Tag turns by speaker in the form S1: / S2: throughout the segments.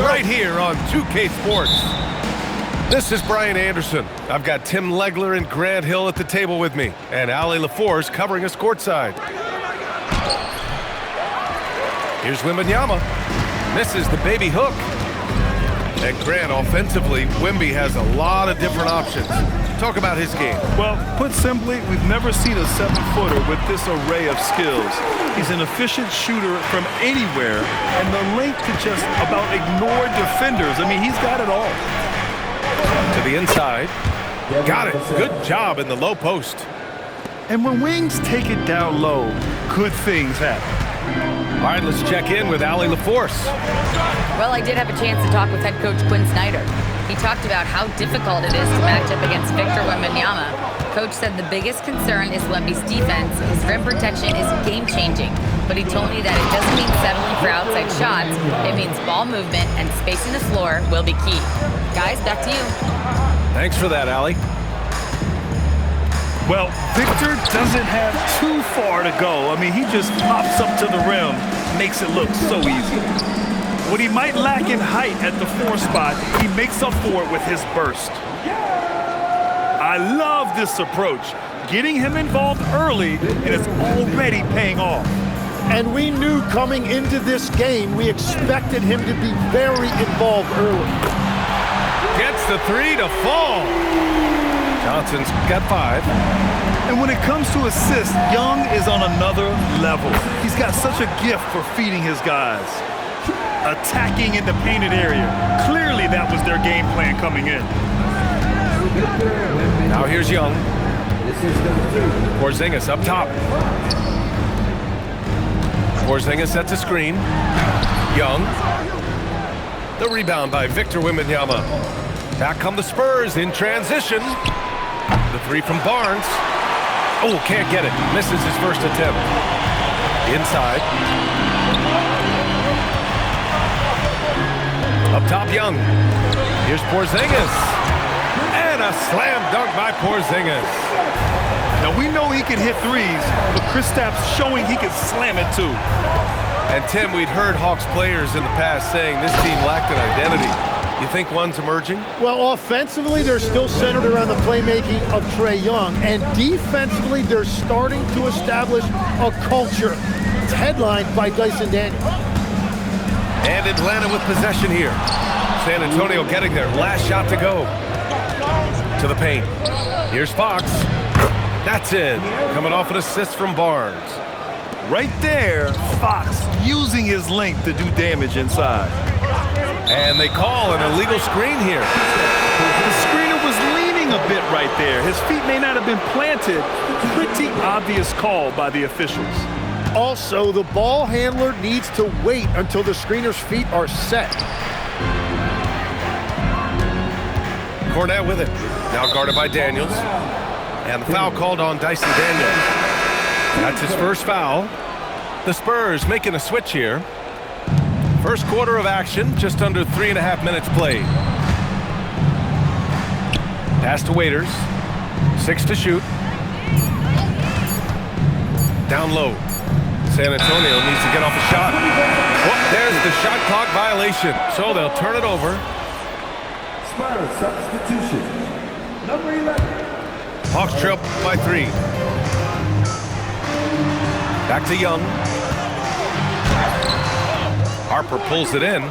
S1: right here on 2K Sports. This is Brian Anderson. I've got Tim Legler and Grant Hill at the table with me, and Ali LaForce covering us courtside. Here's Wembanyama. Misses the baby hook. And Grant, offensively, Wemby has a lot of different options. Talk about his game.
S2: Well, put simply, we've never seen a 7-footer with this array of skills. He's an efficient shooter from anywhere, and the length to just about ignore defenders. I mean, he's got it all.
S1: To the inside. Got it. Good job in the low post.
S2: And when wings take it down low, good things happen.
S1: All right, let's check in with Ali LaForce.
S3: Well, I did have a chance to talk with head coach Quinn Snyder. He talked about how difficult it is to match up against Victor Wembanyama. Coach said the biggest concern is Wemby's defense. His rim protection is game-changing. But he told me that it doesn't mean settling for outside shots. It means ball movement and spacing the floor will be key. Guys, back to you.
S1: Thanks for that, Ali.
S2: Well, Victor doesn't have too far to go. I mean, he just pops up to the rim, makes it look so easy. What he might lack in height at the 4 spot, he makes up for it with his burst. I love this approach. Getting him involved early, and it's already paying off.
S4: And we knew coming into this game, we expected him to be very involved early.
S1: Gets the 3 to fall. Johnson's got 5.
S2: And when it comes to assists, Young is on another level. He's got such a gift for feeding his guys. Attacking in the painted area. Clearly that was their game plan coming in.
S1: Now here's Young. Porzingis up top. Porzingis sets a screen. Young. The rebound by Victor Wembanyama. Back come the Spurs in transition. The 3 from Barnes. Oh, can't get it. Misses his first attempt. Inside. Up top, Young. Here's Porzingis. And a slam dunk by Porzingis.
S2: Now, we know he can hit threes, but Kristaps showing he can slam it too.
S1: And Tim, we'd heard Hawks players in the past saying this team lacked an identity. You think one's emerging?
S4: Well, offensively, they're still centered around the playmaking of Trae Young. And defensively, they're starting to establish a culture. It's headlined by Dyson Daniels.
S1: And Atlanta with possession here. San Antonio getting their last shot to go. To the paint. Here's Fox. That's it. Coming off an assist from Barnes.
S2: Right there, Fox using his length to do damage inside.
S1: And they call an illegal screen here.
S2: The screener was leaning a bit right there. His feet may not have been planted. Pretty obvious call by the officials.
S4: Also, the ball handler needs to wait until the screener's feet are set.
S1: Cornette with it. Now guarded by Daniels. And the foul called on Dyson Daniels. That's his first foul. The Spurs making a switch here. First quarter of action, just under 3.5 minutes played. Pass to Waiters. 6 to shoot. Down low. San Antonio needs to get off a shot. Oh, there's the shot clock violation. So they'll turn it over.
S5: Spurs substitution. Number 11.
S1: Hawks trail by 3. Back to Young. Harper pulls it in.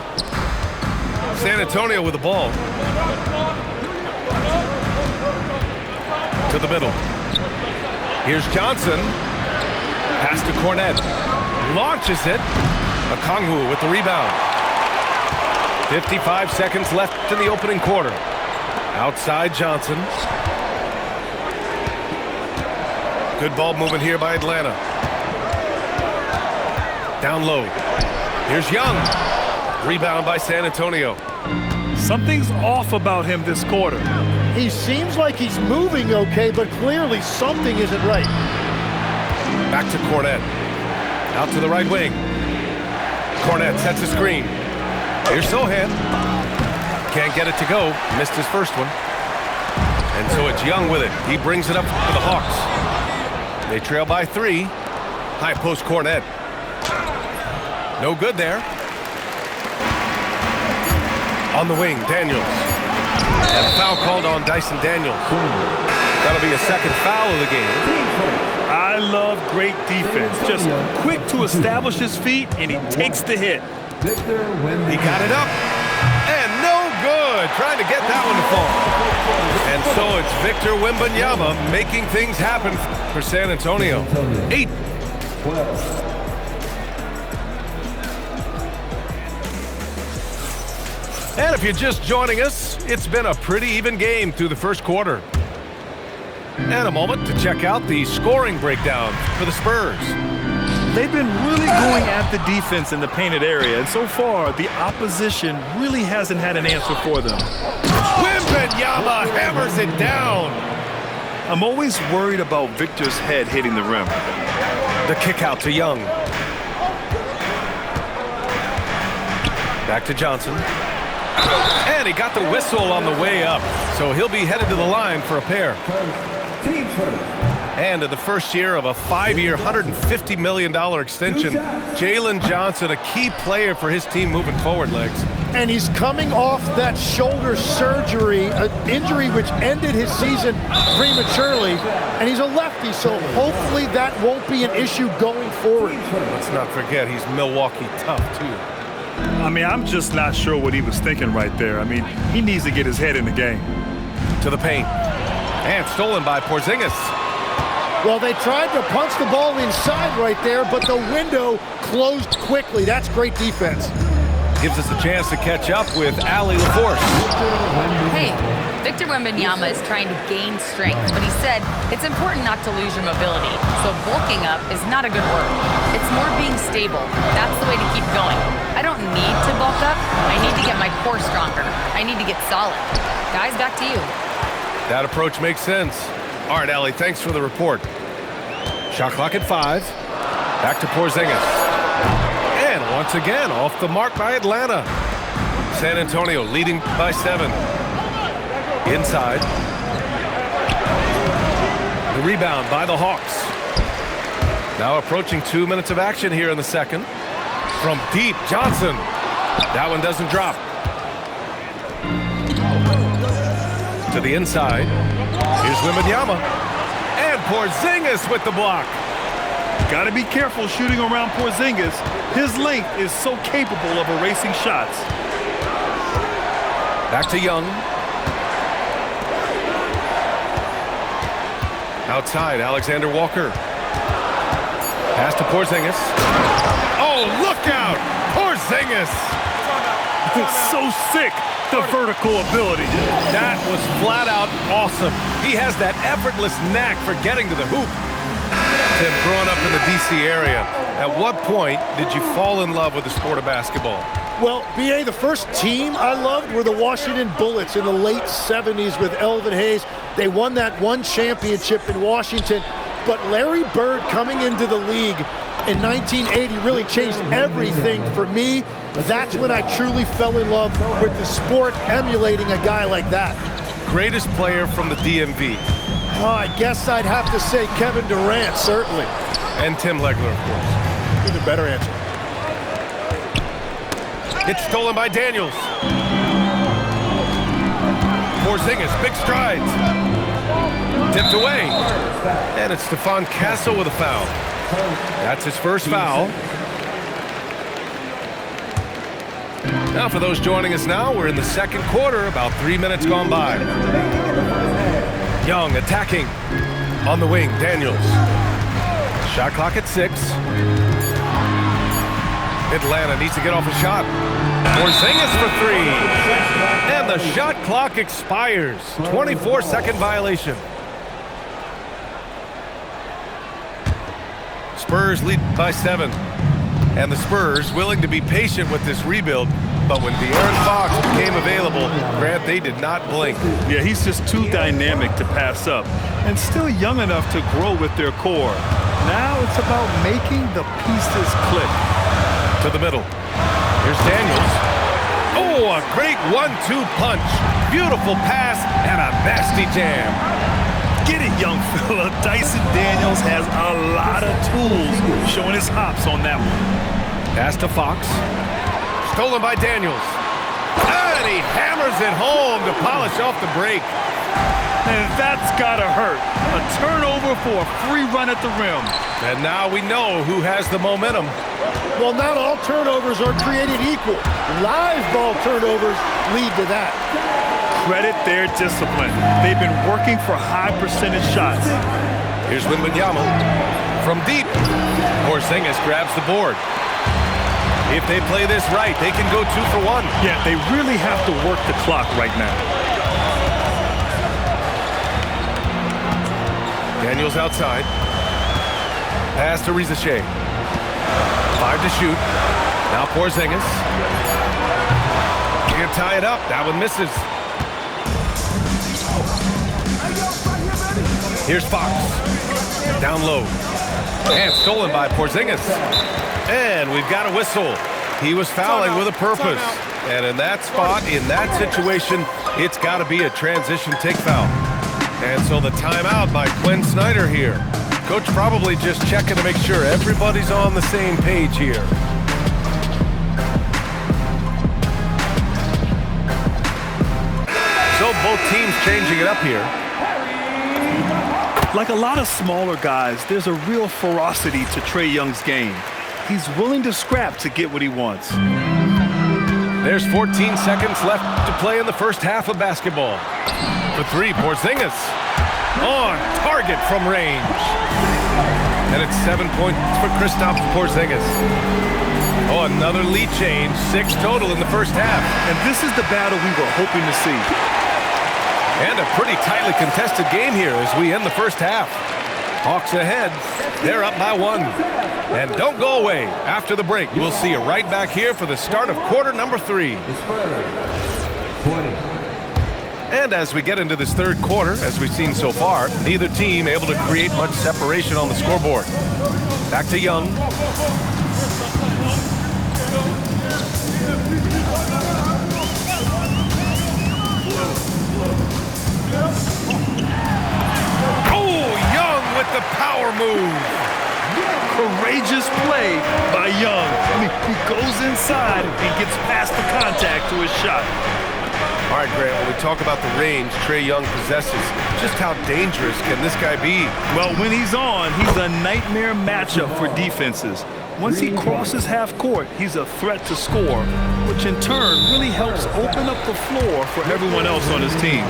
S1: San Antonio with the ball. To the middle. Here's Johnson. Pass to Cornette. Launches it. Okongwu with the rebound. 55 seconds left in the opening quarter. Outside Johnson. Good ball movement here by Atlanta. Down low. Here's Young. Rebound by San Antonio.
S2: Something's off about him this quarter.
S4: He seems like he's moving okay, but clearly something isn't right.
S1: Back to Cornette. Out to the right wing. Cornette sets a screen. Here's Sohan. Can't get it to go. Missed his first one. And so it's Young with it. He brings it up for the Hawks. They trail by 3. High post Cornette. No good there. On the wing, Daniels. And a foul called on Dyson Daniels. That'll be a second foul of the game.
S2: I love great defense. Just quick to establish his feet, and he takes the hit.
S1: He got it up. And no good. Trying to get that one to fall. And so it's Victor Wembanyama making things happen for San Antonio. 8. And if you're just joining us, it's been a pretty even game through the first quarter. And a moment to check out the scoring breakdown for the Spurs.
S2: They've been really going at the defense in the painted area, and so far, the opposition really hasn't had an answer for them.
S1: Wembanyama hammers it down.
S2: I'm always worried about Victor's head hitting the rim.
S1: The kick out to Young. Back to Johnson. And he got the whistle on the way up, so he'll be headed to the line for a pair. And in the first year of a 5-year, $150 million extension, Jalen Johnson, a key player for his team moving forward, Legs.
S4: And he's coming off that shoulder surgery, an injury which ended his season prematurely. And he's a lefty, so hopefully that won't be an issue going forward.
S1: Let's not forget, he's Milwaukee tough, too.
S2: I mean, I'm just not sure what he was thinking right there. I mean, he needs to get his head in the game.
S1: To the paint. And stolen by Porzingis.
S4: Well, they tried to punch the ball inside right there, but the window closed quickly. That's great defense.
S1: Gives us a chance to catch up with Allie LaForce.
S3: Hey, Victor Wembanyama is trying to gain strength, but he said it's important not to lose your mobility. So bulking up is not a good word. It's more being stable. That's the way to keep going. I don't need to bulk up. I need to get my core stronger. I need to get solid. Guys, back to you.
S1: That approach makes sense. All right, Allie, thanks for the report. Shot clock at 5. Back to Porzingis. And once again, off the mark by Atlanta. San Antonio leading by 7. Inside. The rebound by the Hawks. Now approaching 2 minutes of action here in the second. From deep, Johnson. That one doesn't drop. To the inside. Here's Wembanyama. And Porzingis with the block.
S2: Got to be careful shooting around Porzingis. His length is so capable of erasing shots.
S1: Back to Young. Outside, Alexander Walker. Pass to Porzingis. Oh, look out! Porzingis!
S2: It's so sick, the vertical ability.
S1: That was flat out awesome. He has that effortless knack for getting to the hoop. Tim, growing up in the D.C. area, at what point did you fall in love with the sport of basketball?
S4: Well, B.A., the first team I loved were the Washington Bullets in the late 70s with Elvin Hayes. They won that one championship in Washington. But Larry Bird coming into the league in 1980 really changed everything for me. That's when I truly fell in love with the sport, emulating a guy like that.
S1: Greatest player from the DMV.
S4: Oh, I guess I'd have to say Kevin Durant, certainly.
S1: And Tim Legler, of course.
S4: Even better answer.
S1: It's stolen by Daniels. Porzingis, big strides. Tipped away. And it's Stephon Castle with a foul. That's his first foul. Now, for those joining us now, we're in the second quarter, about 3 minutes gone by. Young attacking. On the wing, Daniels. Shot clock at 6. Atlanta needs to get off a shot. Porzingis for 3. And the shot clock expires. 24-second violation. Spurs lead by 7. And the Spurs willing to be patient with this rebuild, but when De'Aaron Fox became available, Grant, they did not blink.
S2: Yeah, he's just too dynamic to pass up and still young enough to grow with their core. Now it's about making the pieces click.
S1: To the middle. Here's Daniels. Oh, a great 1-2 punch. Beautiful pass and a nasty jam.
S2: Get it, young fella. Dyson Daniels has a lot of tools, showing his hops on that one.
S1: Pass to Fox. Stolen by Daniels. And he hammers it home to polish off the break.
S2: And that's gotta hurt. A turnover for a free run at the rim.
S1: And now we know who has the momentum.
S4: Well, not all turnovers are created equal. Live ball turnovers lead to that.
S2: Credit their discipline. They've been working for high percentage shots.
S1: Here's Wembanyama from deep. Porzingis grabs the board. If they play this right, they can go 2 for 1.
S2: Yeah, they really have to work the clock right now.
S1: Daniels outside. Pass to Rizachet. 5 to shoot. Now Porzingis. Can't tie it up. That one misses. Here's Fox. Down low. And stolen by Porzingis. And we've got a whistle. He was fouling with a purpose. And in that spot, in that situation, it's got to be a transition take foul. And so the timeout by Quinn Snyder here. Coach probably just checking to make sure everybody's on the same page here. So both teams changing it up here.
S2: Like a lot of smaller guys, there's a real ferocity to Trae Young's game. He's willing to scrap to get what he wants.
S1: There's 14 seconds left to play in the first half of basketball. For 3, Porzingis on target from range. And it's 7 points for Kristaps Porzingis. Oh, another lead change. 6 total in the first half.
S2: And this is the battle we were hoping to see.
S1: And a pretty tightly contested game here as we end the first half. Hawks ahead. They're up by 1. And don't go away. After the break, we'll see you right back here for the start of quarter number 3. And as we get into this third quarter, as we've seen so far, neither team able to create much separation on the scoreboard. Back to Young. Oh, Young with the power move.
S2: Courageous play by Young. I mean, he goes inside and gets past the contact to his shot.
S1: All right, Grant, when we talk about the range Trae Young possesses, just how dangerous can this guy be?
S2: Well, when he's on, he's a nightmare matchup for defenses. Once he crosses half court, he's a threat to score, which in turn really helps open up the floor for everyone else on his team.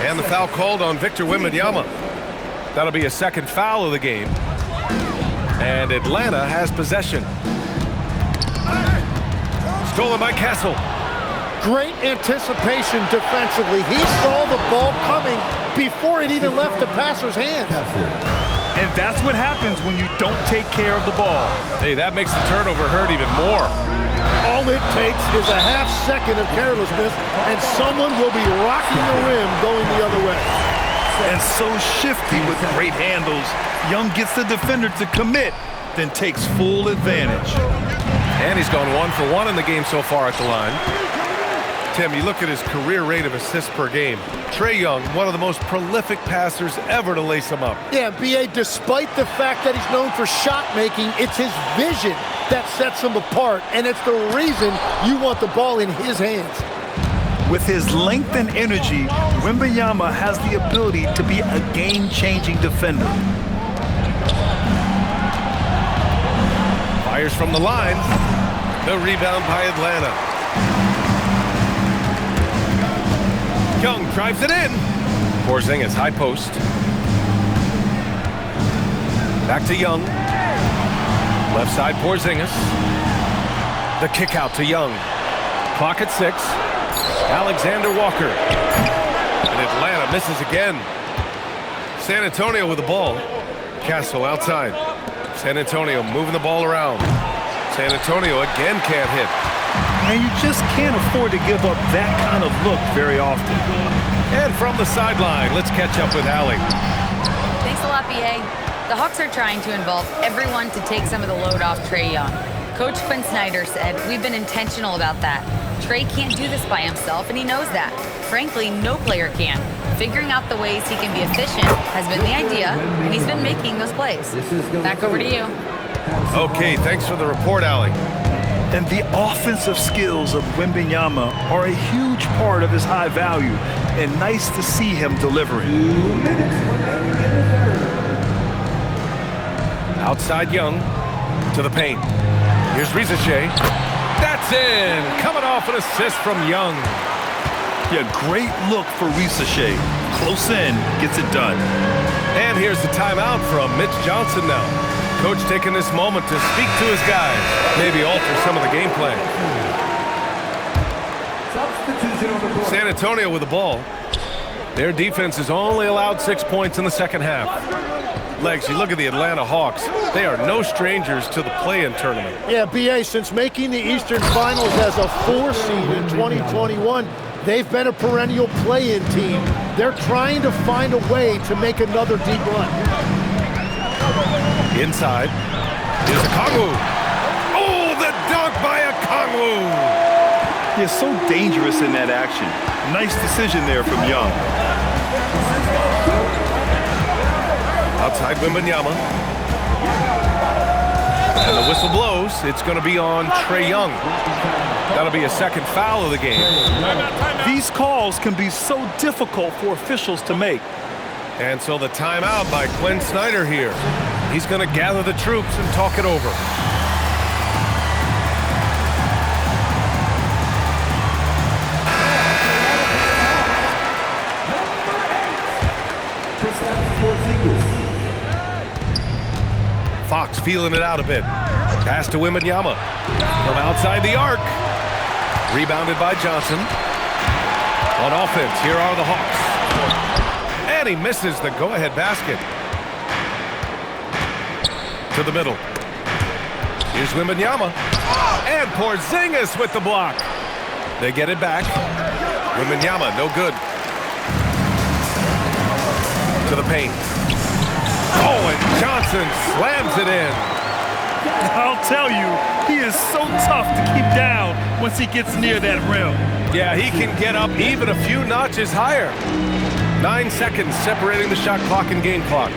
S1: And the foul called on Victor Wembanyama. That'll be a second foul of the game. And Atlanta has possession. Stolen by Castle.
S4: Great anticipation defensively. He saw the ball coming before it even left the passer's hands.
S2: And that's what happens when you don't take care of the ball.
S1: Hey, that makes the turnover hurt even more.
S4: All it takes is a half second of carelessness, and someone will be rocking the rim going the other way.
S2: And so shifty with great handles. Young gets the defender to commit, then takes full advantage.
S1: And he's gone 1 for 1 in the game so far at the line. Tim, you look at his career rate of assists per game. Trae Young, one of the most prolific passers ever to lace him up.
S4: Yeah, B.A., despite the fact that he's known for shot making, it's his vision that sets him apart, and it's the reason you want the ball in his hands.
S2: With his length and energy, Wembanyama has the ability to be a game-changing defender.
S1: Fires from the line. The rebound by Atlanta. Young drives it in. Porzingis, high post. Back to Young. Left side, Porzingis. The kick out to Young. Clock at 6. Alexander Walker. And Atlanta misses again. San Antonio with the ball. Castle outside. San Antonio moving the ball around. San Antonio again can't hit.
S2: And you just can't afford to give up that kind of look very often.
S1: And from the sideline, let's catch up with Allie.
S3: Thanks a lot, B.A. The Hawks are trying to involve everyone to take some of the load off Trae Young. Coach Quinn Snyder said, "We've been intentional about that. Trae can't do this by himself, and he knows that. Frankly, no player can. Figuring out the ways he can be efficient has been the idea, and he's been making those plays." Back over to you.
S1: Okay, thanks for the report, Allie.
S2: And the offensive skills of Wembanyama are a huge part of his high value, and nice to see him delivering.
S1: Outside Young to the paint. Here's Rizachet. That's in. Coming off an assist from Young.
S2: Yeah, great look for Rizachet. Close in, gets it done.
S1: And here's the timeout from Mitch Johnson now. Coach taking this moment to speak to his guys, maybe alter some of the game plan. San Antonio with the ball. Their defense has only allowed 6 points in the second half. Legs, you look at the Atlanta Hawks. They are no strangers to the play-in tournament.
S4: Yeah, B.A., since making the Eastern Finals as a 4 seed in 2021, they've been a perennial play-in team. They're trying to find a way to make another deep run.
S1: Inside is Okongwu. Oh, the dunk by Okongwu.
S2: He's so dangerous in that action. Nice decision there from Young.
S1: Outside Wembanyama. And the whistle blows. It's going to be on Trae Young. That'll be a second foul of the game.
S2: These calls can be so difficult for officials to make.
S1: And so the timeout by Quinn Snyder here. He's going to gather the troops and talk it over. Fox feeling it out a bit. Pass to Wembanyama from outside the arc. Rebounded by Johnson. On offense, here are the Hawks. And he misses the go-ahead basket. To the middle. Here's Wembanyama. And Porzingis with the block. They get it back. Wembanyama, no good. To the paint. Oh, and Johnson slams it in.
S2: I'll tell you, he is so tough to keep down once he gets near that rim.
S1: Yeah, he can get up even a few notches higher. 9 seconds separating the shot clock and game clock.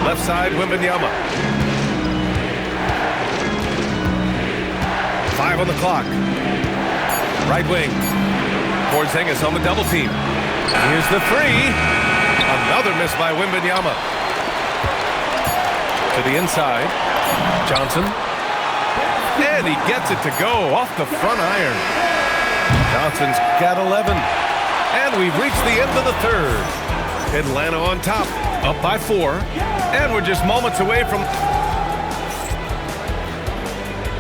S1: Left side, Wembanyama. 5 on the clock. Right wing. Porzingis on the double team. Here's the three. Another miss by Wembanyama. To the inside. Johnson. And he gets it to go off the front iron. Johnson's got 11. And we've reached the end of the third. Atlanta on top, up by 4. And we're just moments away from...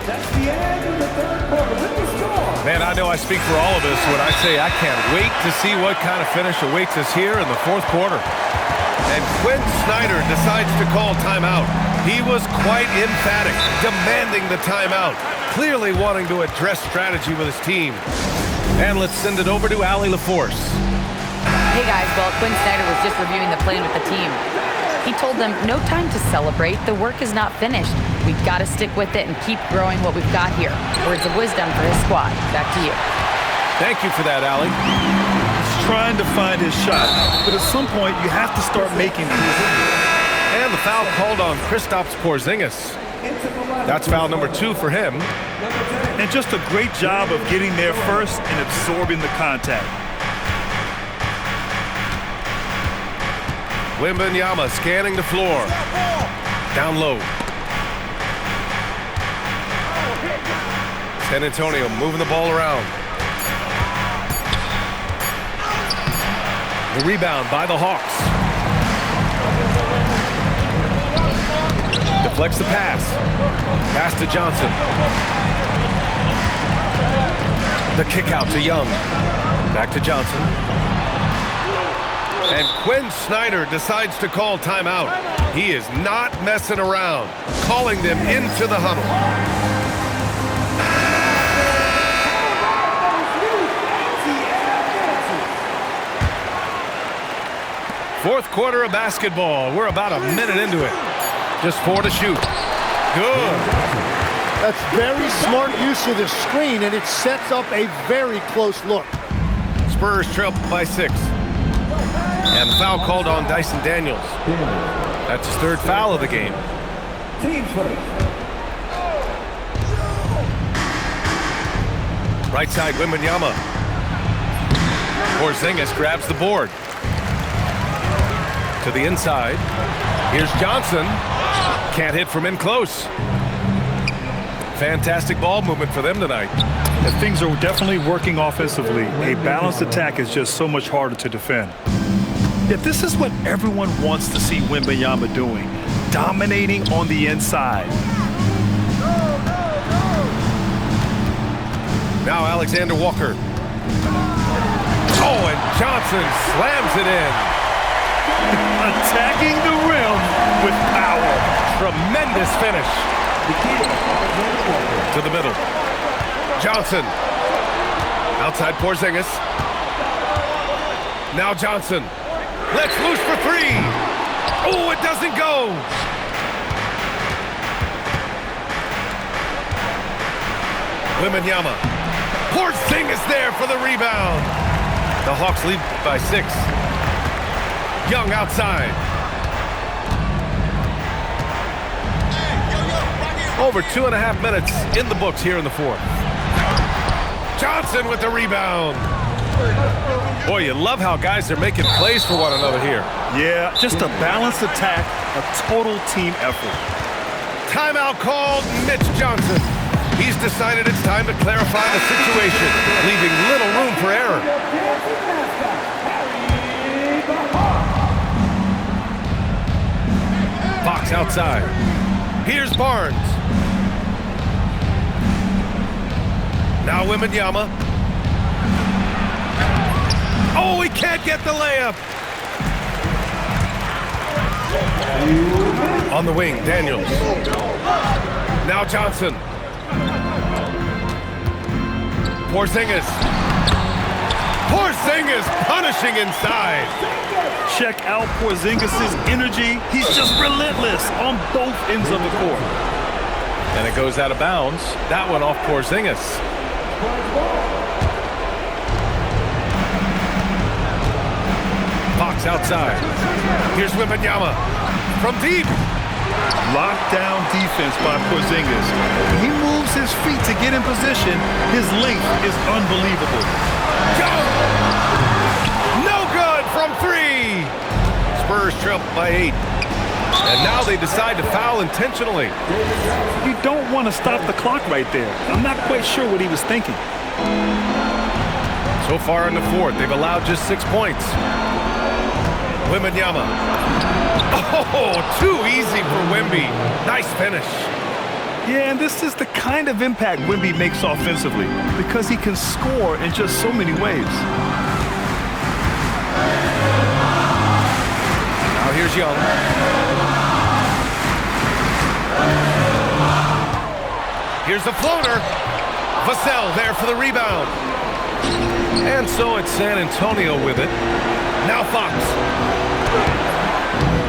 S5: That's the end of the third quarter. With the score.
S1: Man, I know I speak for all of us when I say I can't wait to see what kind of finish awaits us here in the fourth quarter. And Quinn Snyder decides to call timeout. He was quite emphatic, demanding the timeout, clearly wanting to address strategy with his team. And let's send it over to Allie LaForce.
S3: Hey guys, well, Quinn Snyder was just reviewing the plan with the team. He told them, no time to celebrate. The work is not finished. We've got to stick with it and keep growing what we've got here. Words of wisdom for his squad. Back to you.
S1: Thank you for that, Allie.
S2: He's trying to find his shot, but at some point you have to start making them.
S1: And the foul called on Kristaps Porzingis. That's foul number 2 for him.
S2: And just a great job of getting there first and absorbing the contact.
S1: Wembanyama scanning the floor. Down low. San Antonio moving the ball around. The rebound by the Hawks. Deflects the pass. Pass to Johnson. The kick out to Young. Back to Johnson. And Quinn Snyder decides to call timeout. He is not messing around, calling them into the huddle. Fourth quarter of basketball. We're about a minute into it. Just 4 to shoot. Good.
S4: That's very smart use of the screen, and it sets up a very close look.
S1: Spurs trail by 6. And the foul called on Dyson Daniels. That's his 3rd foul of the game.
S5: Team first.
S1: Right side, Wembanyama. Porzingis grabs the board. To the inside. Here's Johnson. Can't hit from in close. Fantastic ball movement for them tonight.
S2: And things are definitely working offensively. A balanced attack is just so much harder to defend. Yet this is what everyone wants to see Wembanyama doing. Dominating on the inside.
S1: Now Alexander Walker. Oh, and Johnson slams it in.
S2: Attacking the rim with power.
S1: Tremendous finish. To the middle. Johnson. Outside Porzingis. Now Johnson. Let's loose for three. Oh, it doesn't go. Wembanyama. Porzingis there for the rebound. The Hawks lead by 6. Young outside. Over 2.5 minutes in the books here in the fourth. Johnson with the rebound. Boy, you love how guys are making plays for one another here.
S2: Yeah, just a balanced attack, a total team effort.
S1: Timeout called. Mitch Johnson. He's decided it's time to clarify the situation, leaving little room for error. Fox outside. Here's Barnes. Now Wembanyama. Oh, he can't get the layup. On the wing, Daniels. Now Johnson. Porzingis. Porzingis punishing inside.
S2: Check out Porzingis' energy. He's just relentless on both ends of the court.
S1: And it goes out of bounds. That one off Porzingis. Fox outside. Here's Wembanyama from deep.
S2: Lockdown defense by Porzingis. When he moves his feet to get in position, his length is unbelievable.
S1: Go! No good from 3. Spurs trail by 8. And now they decide to foul intentionally.
S2: You don't want to stop the clock right there. I'm not quite sure what he was thinking.
S1: So far in the fourth, they've allowed just 6 points. Wembanyama. Oh, too easy for Wemby. Nice finish.
S2: Yeah, and this is the kind of impact Wemby makes offensively because he can score in just so many ways.
S1: Now here's Young. Here's the floater. Vassell there for the rebound. And so it's San Antonio with it. Now Fox.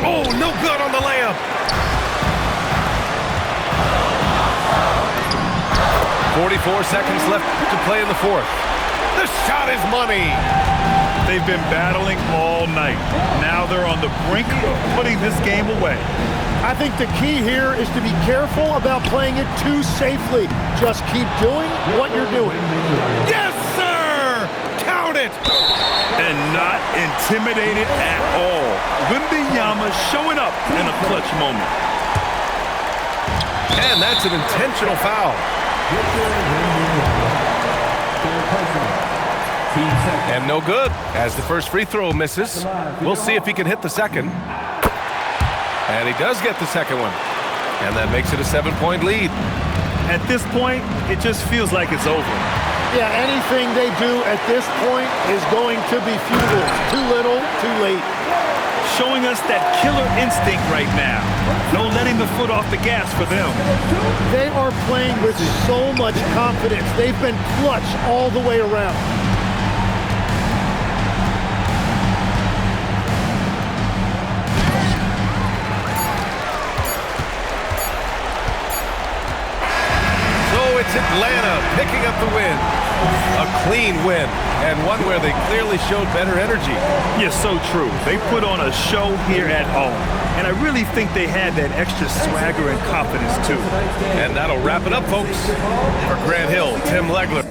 S1: Oh, no good on the layup. 44 seconds left to play in the fourth. The shot is money.
S2: They've been battling all night. Now they're on the brink of putting this game away.
S4: I think the key here is to be careful about playing it too safely. Just keep doing what you're doing.
S1: Yes, sir! Count it!
S2: And not intimidated at all. Wembanyama showing up in a clutch moment.
S1: And that's an intentional foul. And no good, as the first free throw misses. We'll see if he can hit the second. And he does get the second one. And that makes it a 7-point lead.
S2: At this point, it just feels like it's over.
S4: Yeah, anything they do at this point is going to be futile. Too little, too late.
S2: Showing us that killer instinct right now. No letting the foot off the gas for them.
S4: They are playing with so much confidence. They've been clutch all the way around.
S1: It's Atlanta picking up the win. A clean win, and one where they clearly showed better energy.
S2: Yes, so true. They put on a show here at home, and I really think they had that extra swagger and confidence, too.
S1: And that'll wrap it up, folks. For Grant Hill, Tim Legler,